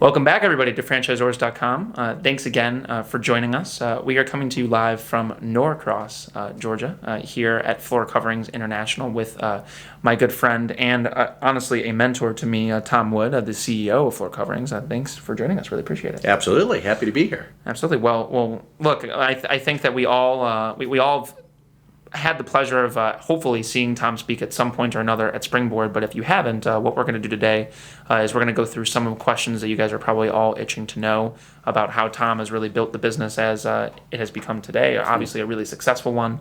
Welcome back, everybody, to Franchisors.com. Thanks again for joining us. We are coming to you live from Norcross, Georgia, here at Floor Coverings International with my good friend and honestly a mentor to me, Tom Wood, the CEO of Floor Coverings. Thanks for joining us. Really appreciate it. Absolutely. Happy to be here. Absolutely. Well, look, I think that we all we all had the pleasure of hopefully seeing Tom speak at some point or another at Springboard, but if you haven't, what we're going to do today is we're going to go through some of the questions that you guys are probably all itching to know about how Tom has really built the business as it has become today. Obviously a really successful one.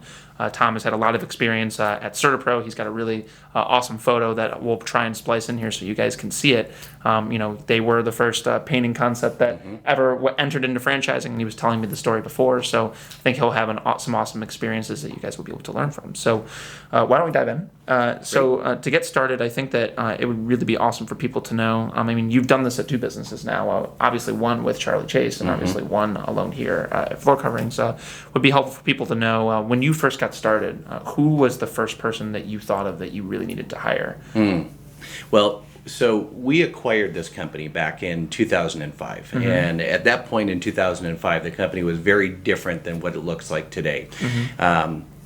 Tom has had a lot of experience at CertaPro. He's got a really awesome photo that we'll try and splice in here so you guys can see it. They were the first painting concept that ever entered into franchising, and he was telling me the story before, so I think he'll have some awesome experiences that you guys will be able to learn from. So why don't we dive in? To get started, I think that it would really be awesome for people to know. You've done this at two businesses now, obviously one with Charlie Chase and obviously one alone here at Floor Coverings. Would be helpful for people to know when you first got started, who was the first person that you thought of that you really needed to hire? Well, so we acquired this company back in 2005. And at that point in 2005, the company was very different than what it looks like today.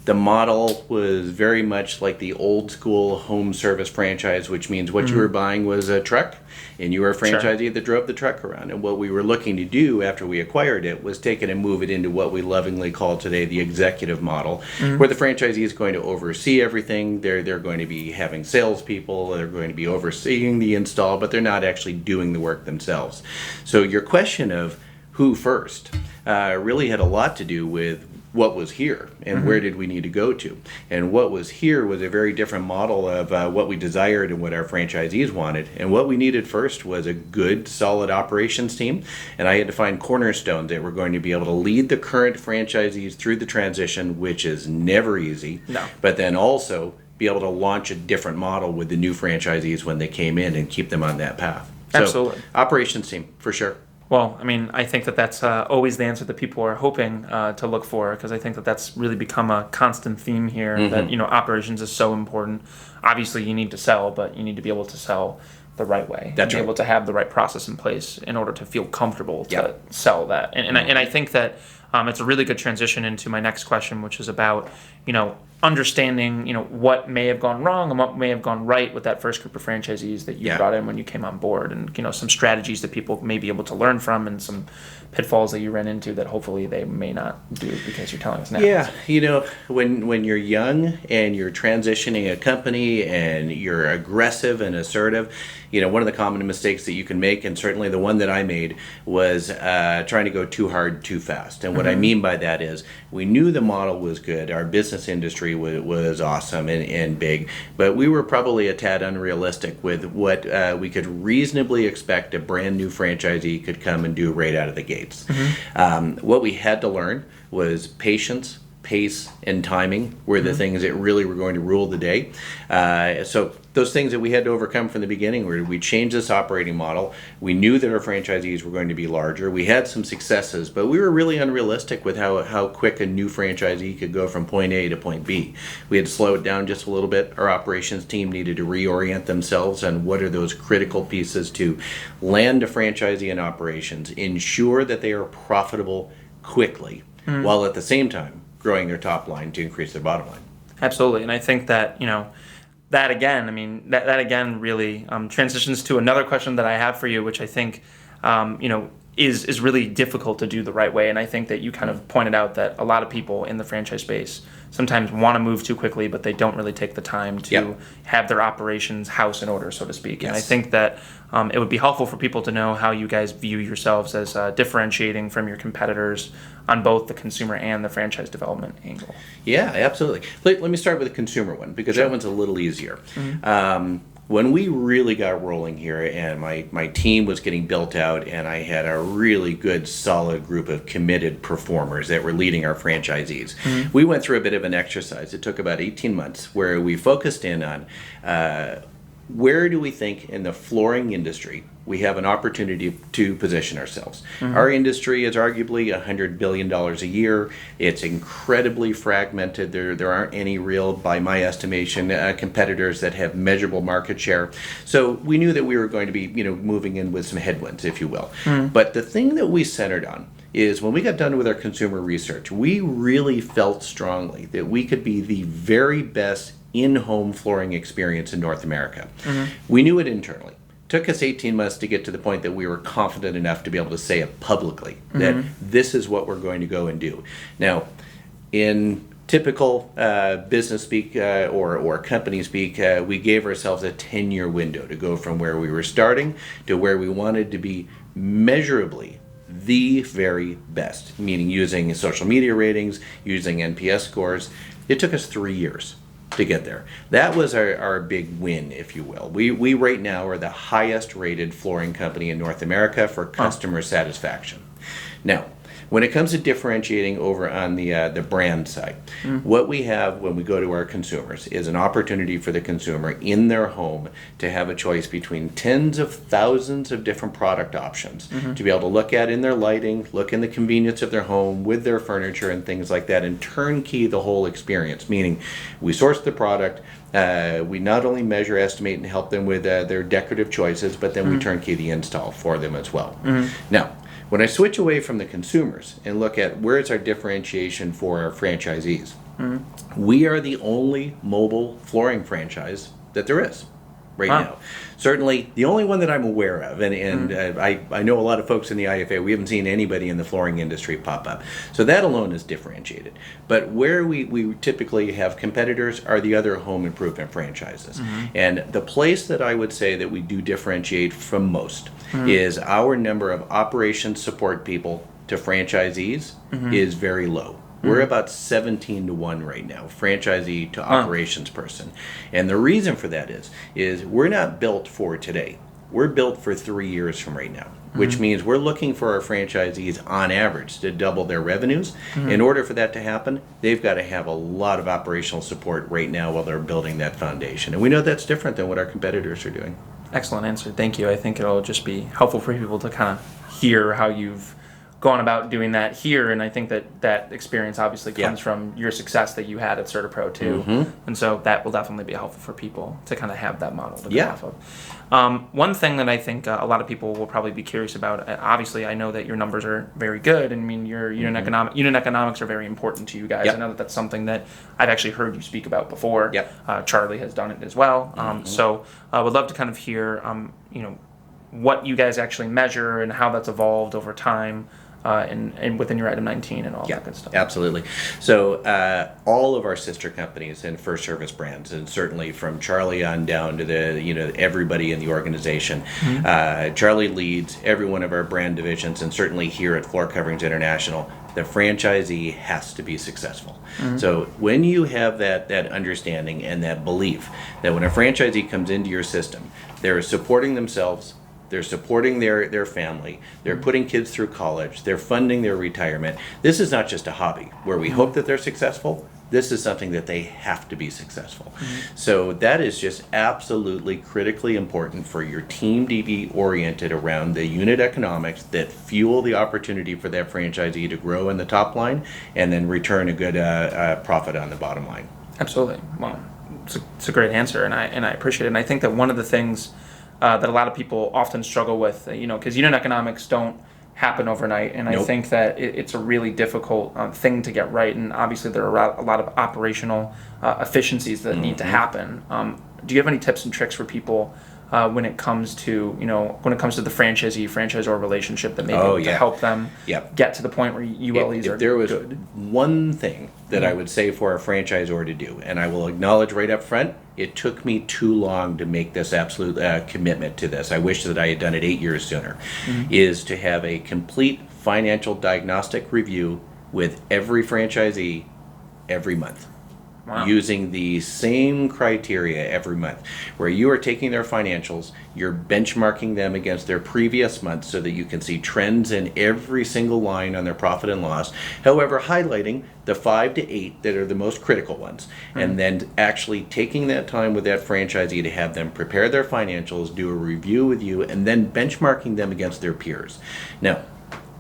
The model was very much like the old school home service franchise, which means what you were buying was a truck and you were a franchisee that drove the truck around. And what we were looking to do after we acquired it was take it and move it into what we lovingly call today the executive model, where the franchisee is going to oversee everything. They're going to be having salespeople, they're going to be overseeing the install, but they're not actually doing the work themselves. So your question of who first really had a lot to do with what was here and where did we need to go to. And what was here was a very different model of what we desired and what our franchisees wanted. And what we needed first was a good, solid operations team. And I had to find cornerstones that were going to be able to lead the current franchisees through the transition, which is never easy. No. But then also be able to launch a different model with the new franchisees when they came in and keep them on that path. So, absolutely. Operations team, for sure. Well, I think that that's always the answer that people are hoping to look for, because I think that that's really become a constant theme here, that, operations is so important. Obviously, you need to sell, but you need to be able to sell the right way. That's be right. able to have the right process in place in order to feel comfortable to sell that. And I think that it's a really good transition into my next question, which is about, understanding, what may have gone wrong and what may have gone right with that first group of franchisees that you brought in when you came on board, and, some strategies that people may be able to learn from and some pitfalls that you ran into that hopefully they may not do because you're telling us now. Yeah, when you're young and you're transitioning a company and you're aggressive and assertive, one of the common mistakes that you can make, and certainly the one that I made, was trying to go too hard too fast. And what I mean by that is we knew the model was good. Our business industry was awesome and big, but we were probably a tad unrealistic with what we could reasonably expect a brand new franchisee could come and do right out of the gates. What we had to learn was patience, pace, and timing were the things that really were going to rule the day. So those things that we had to overcome from the beginning were we changed this operating model. We knew that our franchisees were going to be larger. We had some successes, but we were really unrealistic with how quick a new franchisee could go from point A to point B. We had to slow it down just a little bit. Our operations team needed to reorient themselves on what are those critical pieces to land a franchisee in operations, ensure that they are profitable quickly, while at the same time growing their top line to increase their bottom line. Absolutely. And I think that, that again, that again really transitions to another question that I have for you, which I think, is really difficult to do the right way. And I think that you kind of pointed out that a lot of people in the franchise space sometimes want to move too quickly, but they don't really take the time to have their operations house in order, so to speak. And I think that it would be helpful for people to know how you guys view yourselves as differentiating from your competitors on both the consumer and the franchise development angle. Yeah, absolutely. Let me start with the consumer one, because that one's a little easier. When we really got rolling here and my team was getting built out and I had a really good, solid group of committed performers that were leading our franchisees, we went through a bit of an exercise. It took about 18 months where we focused in on where do we think in the flooring industry we have an opportunity to position ourselves. Our industry is arguably $100 billion a year. It's incredibly fragmented. There aren't any real, by my estimation, competitors that have measurable market share. So we knew that we were going to be, moving in with some headwinds, if you will. But the thing that we centered on is when we got done with our consumer research, we really felt strongly that we could be the very best in-home flooring experience in North America. We knew it internally. Took us 18 months to get to the point that we were confident enough to be able to say it publicly, that this is what we're going to go and do. Now, in typical business speak or company speak, we gave ourselves a 10-year window to go from where we were starting to where we wanted to be measurably the very best, meaning using social media ratings, using NPS scores. It took us 3 years to get there. That was our big win, if you will. We right now are the highest rated flooring company in North America for customer satisfaction. Now, when it comes to differentiating over on the brand side, what we have when we go to our consumers is an opportunity for the consumer in their home to have a choice between tens of thousands of different product options to be able to look at in their lighting, look in the convenience of their home with their furniture and things like that, and turnkey the whole experience, meaning we source the product, we not only measure, estimate, and help them with their decorative choices, but then we turnkey the install for them as well. Now, when I switch away from the consumers and look at where's our differentiation for our franchisees, we are the only mobile flooring franchise that there is right now. Certainly the only one that I'm aware of, and I know a lot of folks in the IFA, we haven't seen anybody in the flooring industry pop up. So that alone is differentiated. But where we typically have competitors are the other home improvement franchises. And the place that I would say that we do differentiate from most is our number of operations support people to franchisees is very low. We're about 17 to 1 right now, franchisee to operations person. And the reason for that is we're not built for today. We're built for 3 years from right now, which means we're looking for our franchisees on average to double their revenues. In order for that to happen, they've got to have a lot of operational support right now while they're building that foundation. And we know that's different than what our competitors are doing. Excellent answer. Thank you. I think it'll just be helpful for people to kind of hear how you've gone about doing that here, and I think that experience obviously comes from your success that you had at CertaPro too, and so that will definitely be helpful for people to kind of have that model to go off of. One thing that I think a lot of people will probably be curious about, obviously I know that your numbers are very good, and I mean your unit economics are very important to you guys. I know that's something that I've actually heard you speak about before. Charlie has done it as well. So I would love to kind of hear what you guys actually measure and how that's evolved over time. And within your item 19 and all that good stuff. Absolutely. So all of our sister companies and first service brands, and certainly from Charlie on down to the everybody in the organization. Charlie leads every one of our brand divisions, and certainly here at Floor Coverings International, the franchisee has to be successful. So when you have that understanding and that belief that when a franchisee comes into your system, they're supporting themselves, they're supporting their family, they're putting kids through college, they're funding their retirement. This is not just a hobby where we hope that they're successful. This is something that they have to be successful. So that is just absolutely critically important for your team to be oriented around the unit economics that fuel the opportunity for that franchisee to grow in the top line and then return a good profit on the bottom line. Absolutely. Well, it's a great answer, and I appreciate it. And I think that one of the things that a lot of people often struggle with, because unit economics don't happen overnight, and I think that it's a really difficult thing to get right, and obviously there are a lot of operational efficiencies that need to happen. Do you have any tips and tricks for people when it comes to the franchisor relationship that maybe to help them get to the point where ULEs are good? If there was one thing that I would say for a franchisor to do, and I will acknowledge right up front, it took me too long to make this absolute commitment to this. I wish that I had done it 8 years sooner, is to have a complete financial diagnostic review with every franchisee every month. Wow. using the same criteria every month, where you are taking their financials, you're benchmarking them against their previous month so that you can see trends in every single line on their profit and loss, however, highlighting the 5 to 8 that are the most critical ones, and then actually taking that time with that franchisee to have them prepare their financials, do a review with you, and then benchmarking them against their peers. Now,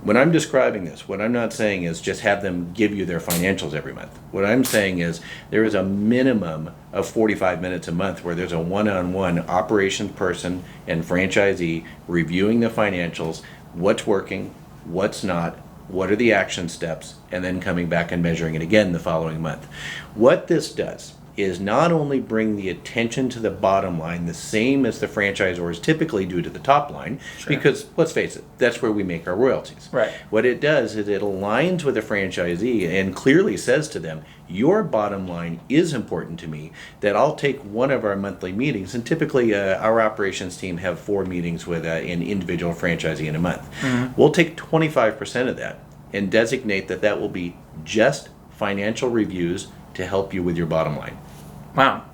when I'm describing this, what I'm not saying is just have them give you their financials every month. What I'm saying is there is a minimum of 45 minutes a month where there's a one-on-one operations person and franchisee reviewing the financials, what's working, what's not, what are the action steps, and then coming back and measuring it again the following month. What this does is not only bring the attention to the bottom line the same as the franchisors typically do to the top line, because let's face it, that's where we make our royalties. Right. What it does is it aligns with the franchisee and clearly says to them, your bottom line is important to me, that I'll take one of our monthly meetings, and typically our operations team have 4 meetings with an individual franchisee in a month. We'll take 25% of that and designate that will be just financial reviews to help you with your bottom line. Wow.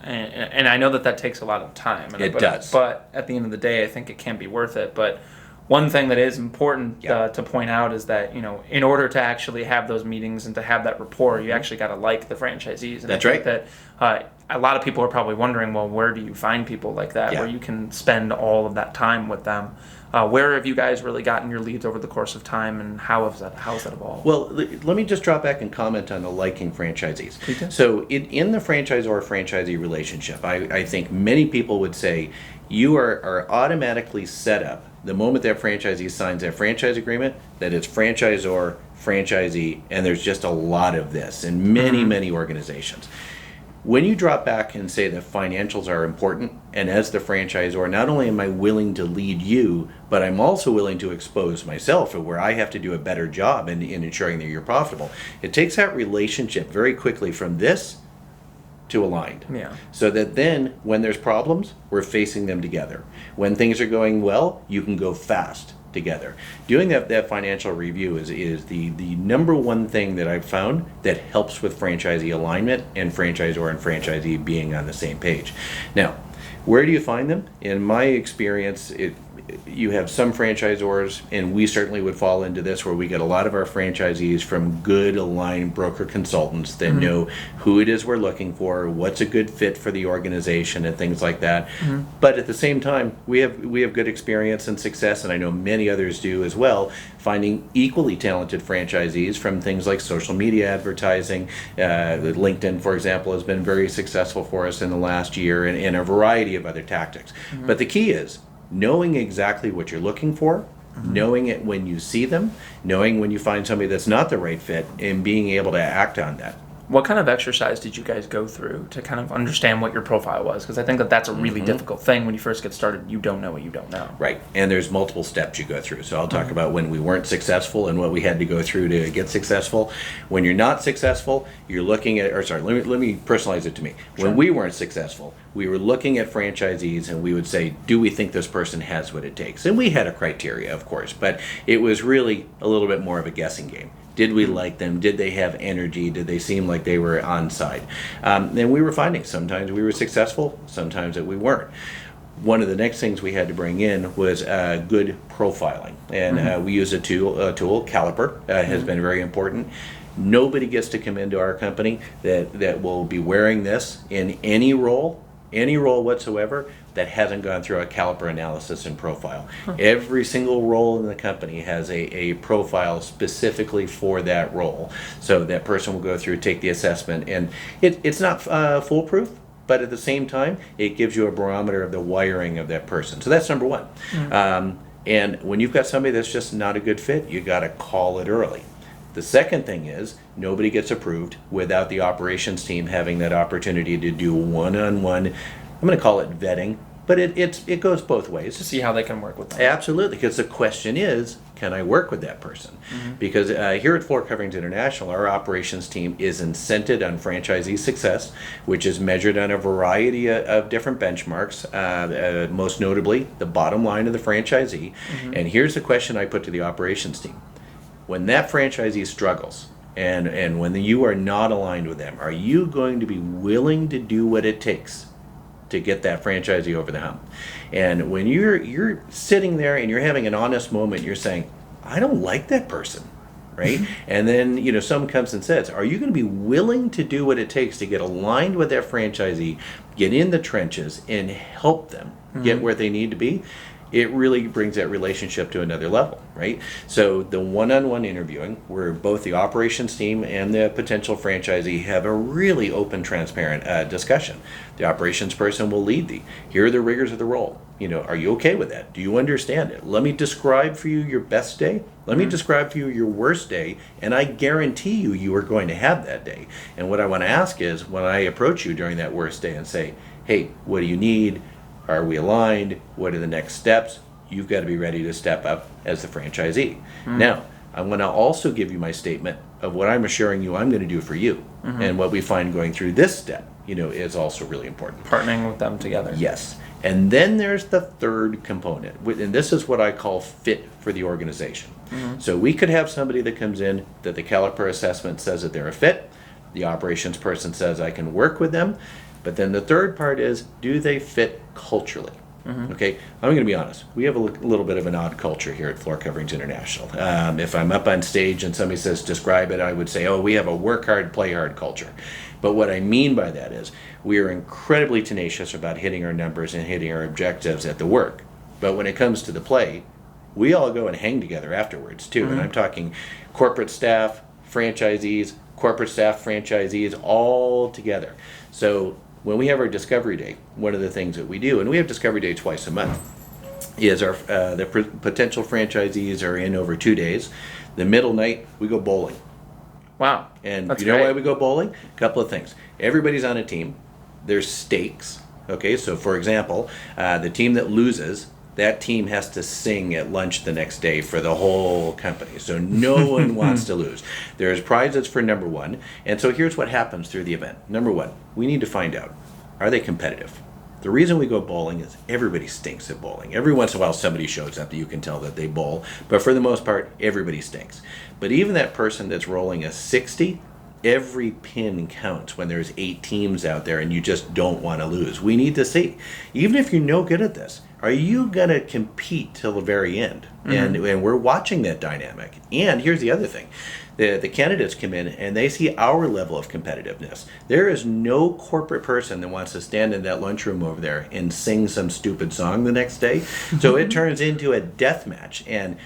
And I know that takes a lot of time. It does. But at the end of the day, I think it can be worth it. But one thing that is important to point out is that, in order to actually have those meetings and to have that rapport, you actually got to like the franchisees. And That's I think right. that a lot of people are probably wondering, well, where do you find people like that, where you can spend all of that time with them? Where have you guys really gotten your leads over the course of time, and how has that evolved? Well, let me just drop back and comment on the liking franchisees. Please do. So in the franchisor-franchisee relationship, I think many people would say you are automatically set up the moment that franchisee signs that franchise agreement that it's franchisor, franchisee, and there's just a lot of this in many organizations. When you drop back and say that financials are important, and as the franchisor, not only am I willing to lead you, but I'm also willing to expose myself where I have to do a better job in ensuring that you're profitable. It takes that relationship very quickly from this to aligned. Yeah. So that then when there's problems, we're facing them together. When things are going well, you can go fast together. Doing that financial review is the number one thing that I've found that helps with franchisee alignment and franchisor and franchisee being on the same page. Now, where do you find them? In my experience, you have some franchisors, and we certainly would fall into this, where we get a lot of our franchisees from good aligned broker consultants that know who it is we're looking for, what's a good fit for the organization, and things like that. But at the same time, we have good experience and success, and I know many others do as well, finding equally talented franchisees from things like social media advertising. LinkedIn, for example, has been very successful for us in the last year, and a variety of other tactics. But the key is knowing exactly what you're looking for, knowing it when you see them, knowing when you find somebody that's not the right fit, and being able to act on that. What kind of exercise did you guys go through to kind of understand what your profile was? Because I think that's a really difficult thing when you first get started. You don't know what you don't know. Right, and there's multiple steps you go through. So I'll talk about when we weren't successful and what we had to go through to get successful. When you're not successful, you're looking at, let me personalize it to me. Sure. When we weren't successful, we were looking at franchisees and we would say, do we think this person has what it takes? And we had a criteria, of course, but it was really a little bit more of a guessing game. Did we like them? Did they have energy? Did they seem like they were on side? And we were finding sometimes we were successful, sometimes that we weren't. One of the next things we had to bring in was good profiling. And we use a tool, Caliper, has been very important. Nobody gets to come into our company that will be wearing this in any role whatsoever, that hasn't gone through a Caliper analysis and profile. Every single role in the company has a profile specifically for that role. So that person will go through, take the assessment, and it's not foolproof, but at the same time, it gives you a barometer of the wiring of that person. So that's number one. And when you've got somebody that's just not a good fit, you got to call it early. The second thing is, nobody gets approved without the operations team having that opportunity to do one-on-one, I'm going to call it vetting, but it goes both ways. To see how they can work with them. Absolutely, because the question is, can I work with that person? Because here at Floor Coverings International, our operations team is incented on franchisee success, which is measured on a variety of different benchmarks, most notably the bottom line of the franchisee. And here's the question I put to the operations team. When that franchisee struggles, And when you are not aligned with them, are you going to be willing to do what it takes to get that franchisee over the hump? And when you're sitting there and you're having an honest moment, you're saying, I don't like that person, right? And then, someone comes and says, are you going to be willing to do what it takes to get aligned with that franchisee, get in the trenches and help them get where they need to be? It really brings that relationship to another level, right? So the one-on-one interviewing, where both the operations team and the potential franchisee have a really open, transparent discussion. The operations person will lead here are the rigors of the role. Are you okay with that? Do you understand it? Let me describe for you your best day. Let me describe for you your worst day, and I guarantee you are going to have that day. And what I want to ask is, when I approach you during that worst day and say, hey, what do you need? Are we aligned? What are the next steps? You've got to be ready to step up as the franchisee. Now, I'm going to also give you my statement of what I'm assuring you I'm going to do for you. And what we find going through this step, is also really important. Partnering with them together. Yes. And then there's the third component. And this is what I call fit for the organization. So we could have somebody that comes in that the caliper assessment says that they're a fit. The operations person says I can work with them. But then the third part is, do they fit culturally? Okay, I'm going to be honest. We have a little bit of an odd culture here at Floor Coverings International. If I'm up on stage and somebody says, describe it, I would say, we have a work hard, play hard culture. But what I mean by that is, we are incredibly tenacious about hitting our numbers and hitting our objectives at the work. But when it comes to the play, we all go and hang together afterwards too. And I'm talking corporate staff, franchisees, corporate staff, franchisees, all together. So when we have our Discovery Day, one of the things that we do, and we have Discovery Day twice a month, is the potential franchisees are in over 2 days. The middle night, we go bowling. Wow. And That's you know great. why we go bowling? A couple of things. Everybody's on a team. There's stakes. Okay, so for example, the team that loses, that team has to sing at lunch the next day for the whole company. So no one wants to lose. There's prizes for number one. And so here's what happens through the event. Number one, we need to find out, are they competitive? The reason we go bowling is everybody stinks at bowling. Every once in a while somebody shows up that you can tell that they bowl. But for the most part, everybody stinks. But even that person that's rolling a 60, every pin counts when there's 8 teams out there and you just don't want to lose. We need to see, even if you're no good at this, are you going to compete till the very end? And we're watching that dynamic. And here's the other thing. The candidates come in and they see our level of competitiveness. There is no corporate person that wants to stand in that lunchroom over there and sing some stupid song the next day. So it turns into a death match. And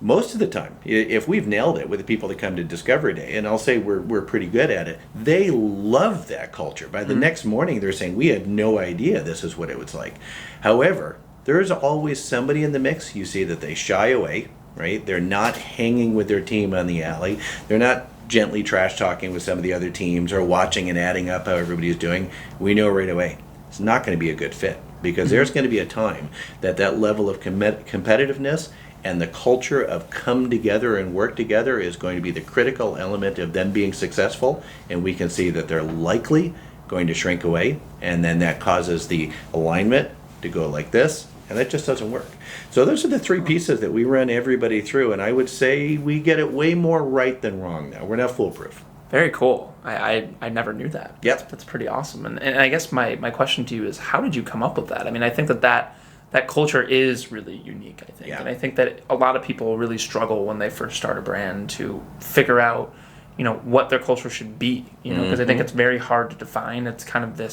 most of the time, if we've nailed it with the people that come to Discovery Day, and I'll say we're pretty good at it, they love that culture. By the next morning, they're saying, we had no idea this is what it was like. However, there is always somebody in the mix. You see that they shy away, right? They're not hanging with their team on the alley. They're not gently trash talking with some of the other teams or watching and adding up how everybody's doing. We know right away it's not going to be a good fit, because there's going to be a time that level of competitiveness and the culture of come together and work together is going to be the critical element of them being successful. And we can see that they're likely going to shrink away. And then that causes the alignment to go like this. And that just doesn't work. So those are the 3 pieces that we run everybody through. And I would say we get it way more right than wrong now. We're not foolproof. Very cool. I never knew that. Yep. That's pretty awesome. And I guess my question to you is, how did you come up with that? I mean, I think that culture is really unique, I think. Yeah. And I think that a lot of people really struggle when they first start a brand to figure out, what their culture should be, because I think it's very hard to define. It's kind of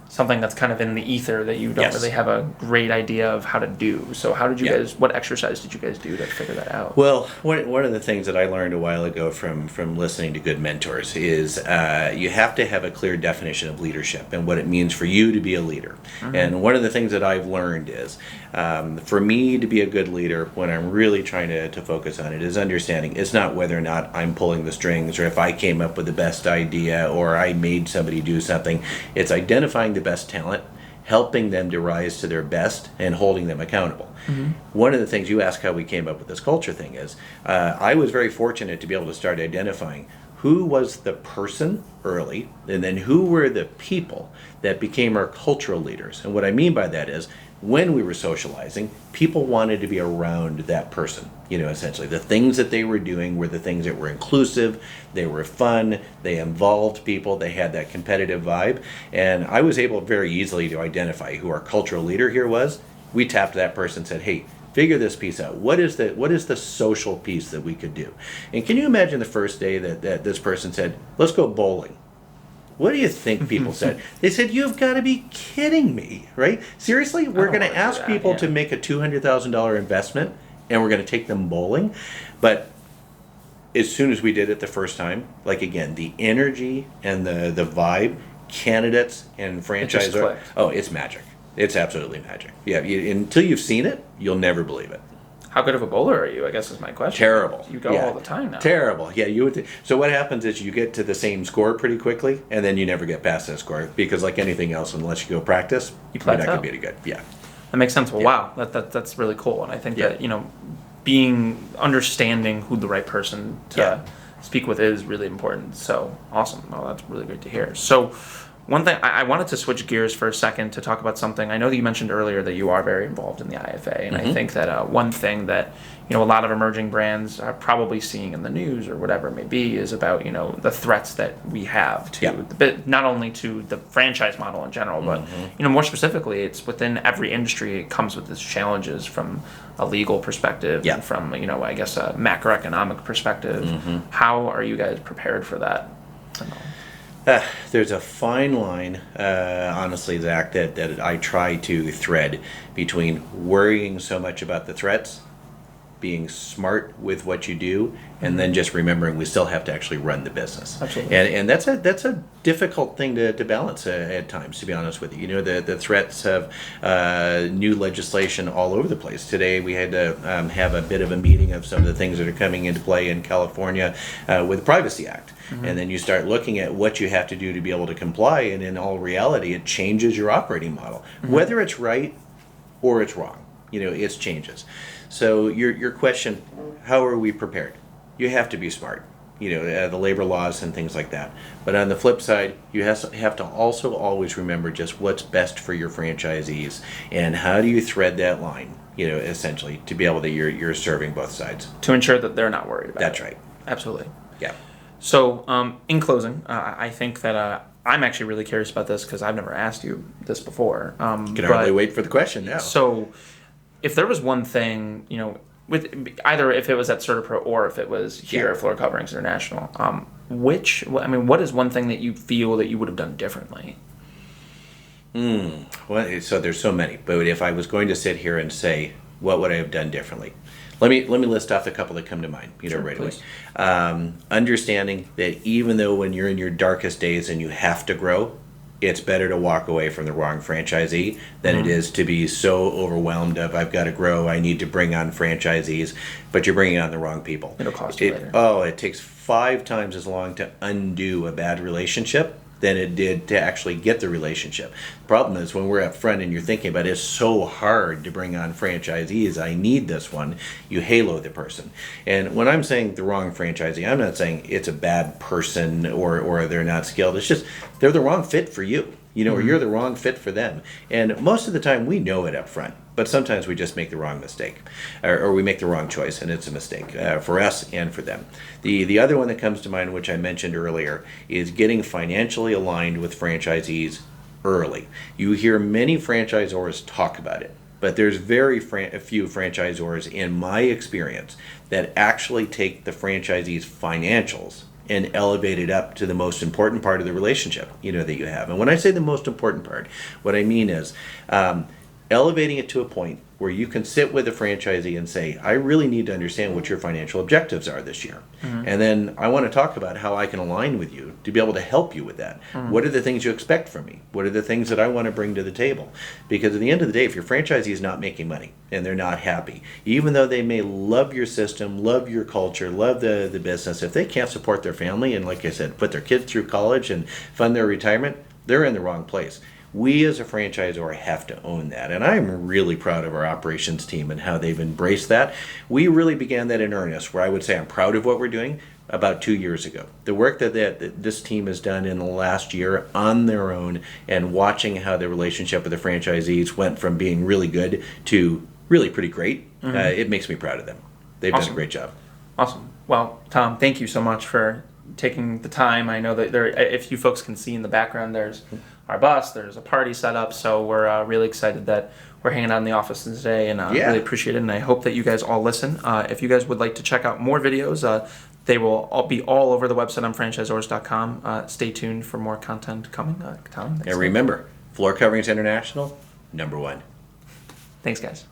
something that's kind of in the ether that you don't really have a great idea of how to do. So how did you guys, what exercise did you guys do to figure that out? Well, one of the things that I learned a while ago from listening to good mentors is you have to have a clear definition of leadership and what it means for you to be a leader. And one of the things that I've learned is for me to be a good leader, when I'm really trying to focus on it, is understanding it's not whether or not I'm pulling the strings or if I came up with the best idea or I made somebody do something. It's identifying the best talent, helping them to rise to their best, and holding them accountable. One of the things you asked how we came up with this culture thing is I was very fortunate to be able to start identifying who was the person early, and then who were the people that became our cultural leaders. And what I mean by that is when we were socializing, people wanted to be around that person. Essentially, the things that they were doing were the things that were inclusive, they were fun, they involved people, they had that competitive vibe. And I was able very easily to identify who our cultural leader here was. We tapped that person and said, hey, figure this piece out. What is the social piece that we could do? And can you imagine the first day that this person said, let's go bowling? What do you think people said? They said, you've got to be kidding me, right? Seriously? We're going to ask people to make a $200,000 investment and we're going to take them bowling? But as soon as we did it the first time, like again, the energy and the vibe, candidates and franchisors, it's magic. It's absolutely magic. Yeah, until you've seen it, you'll never believe it. How good of a bowler are you, I guess is my question. Terrible. You go all the time now. Terrible. Yeah, you would. So what happens is you get to the same score pretty quickly, and then you never get past that score because, like anything else, unless you go practice, you're not going to be any good. Yeah. That makes sense. Well, wow, that's really cool, and I think that understanding who the right person to speak with is really important. So awesome. Well, that's really great to hear. So. One thing, I wanted to switch gears for a second to talk about something. I know that you mentioned earlier that you are very involved in the IFA, and I think that one thing that a lot of emerging brands are probably seeing in the news or whatever it may be is about the threats that we have to not only to the franchise model in general, but more specifically, it's within every industry. It comes with its challenges from a legal perspective and from I guess a macroeconomic perspective. How are you guys prepared for that? There's a fine line, honestly, Zach, that I try to thread between worrying so much about the threats, being smart with what you do, and then just remembering we still have to actually run the business. Absolutely. And that's a difficult thing to balance at times, to be honest with you. The threats have new legislation all over the place. Today we had to have a bit of a meeting of some of the things that are coming into play in California with the Privacy Act. And then you start looking at what you have to do to be able to comply, and in all reality, it changes your operating model. Whether it's right or it's wrong, it changes. So your question, how are we prepared? You have to be smart, the labor laws and things like that. But on the flip side, you have to also always remember just what's best for your franchisees and how do you thread that line, essentially, to be able that you're serving both sides. To ensure that they're not worried about it. That's right. Absolutely. Yeah. So, in closing, I think that I'm actually really curious about this because I've never asked you this before. Can hardly wait for the question now. So, if there was one thing, with either if it was at CertaPro or if it was here at Floor Coverings International, what is one thing that you feel that you would have done differently? Well, so there's so many, but if I was going to sit here and say, what would I have done differently? Let me list off a couple that come to mind, right away. Understanding that even though when you're in your darkest days and you have to grow, it's better to walk away from the wrong franchisee than it is to be so overwhelmed of I've got to grow, I need to bring on franchisees, but you're bringing on the wrong people. It'll cost you later. It takes 5 times as long to undo a bad relationship than it did to actually get the relationship. The problem is when we're up front and you're thinking about it's so hard to bring on franchisees, I need this one, you halo the person. And when I'm saying the wrong franchisee, I'm not saying it's a bad person or they're not skilled. It's just they're the wrong fit for you, or you're the wrong fit for them. And most of the time we know it up front. But sometimes we just make the wrong mistake, or we make the wrong choice, and it's a mistake for us and for them. The other one that comes to mind, which I mentioned earlier, is getting financially aligned with franchisees early. You hear many franchisors talk about it, but there's very few franchisors, in my experience, that actually take the franchisee's financials and elevate it up to the most important part of the relationship, that you have. And when I say the most important part, what I mean is elevating it to a point where you can sit with a franchisee and say, I really need to understand what your financial objectives are this year. And then I want to talk about how I can align with you to be able to help you with that. What are the things you expect from me? What are the things that I want to bring to the table? Because at the end of the day, if your franchisee is not making money and they're not happy, even though they may love your system, love your culture, love the business, if they can't support their family and, like I said, put their kids through college and fund their retirement, they're in the wrong place. we as a franchisor have to own that. And I'm really proud of our operations team and how they've embraced that. We really began that in earnest, where I would say I'm proud of what we're doing, about 2 years ago. The work that this team has done in the last year on their own, and watching how the relationship with the franchisees went from being really good to really pretty great, it makes me proud of them. They've done a great job. Awesome. Well, Tom, thank you so much for taking the time. I know that if you folks can see in the background, there's our bus, there's a party set up, so we're really excited that we're hanging out in the office today, and really appreciate it, and I hope that you guys all listen. If you guys would like to check out more videos, they will all be all over the website on Franchisors.com. Stay tuned for more content coming. Tom, and remember, Floor Coverings International, #1. Thanks, guys.